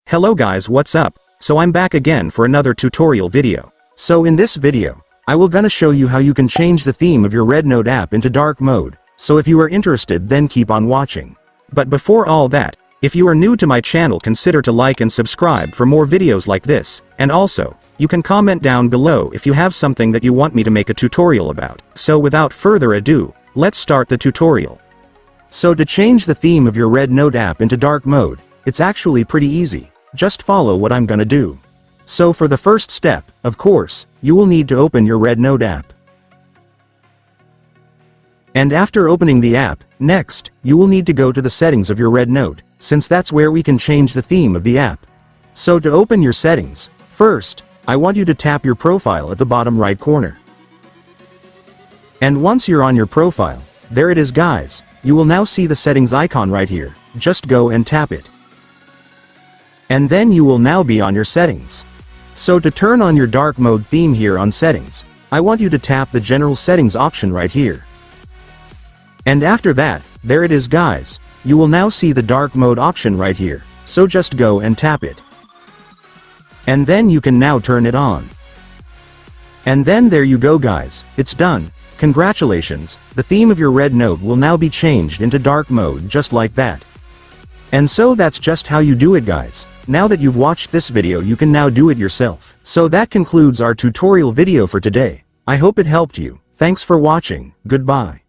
Hello guys, what's up? So I'm back again for another tutorial video. So in this video, I will gonna show you how you can change the theme of your REDnote app into dark mode. So if you are interested, then keep on watching. But before all that, if you are new to my channel, consider to like and subscribe for more videos like this, and also, you can comment down below if you have something that you want me to make a tutorial about. So without further ado, let's start the tutorial. So to change the theme of your REDnote app into dark mode, it's actually pretty easy. Just follow what I'm gonna do. So for the first step, of course, you will need to open your REDnote app. And after opening the app, next, you will need to go to the settings of your REDnote, since that's where we can change the theme of the app. So to open your settings, first, I want you to tap your profile at the bottom right corner. And once you're on your profile, there it is guys, you will now see the settings icon right here. Just go and tap it. And then you will now be on your settings. So to turn on your dark mode theme here on settings, I want you to tap the general settings option right here. And after that, there it is guys, you will now see the dark mode option right here, so just go and tap it. And then you can now turn it on. And then there you go guys, it's done. Congratulations, the theme of your REDnote will now be changed into dark mode just like that. And so that's just how you do it guys. Now that you've watched this video, you can now do it yourself. So that concludes our tutorial video for today. I hope it helped you. Thanks for watching. Goodbye.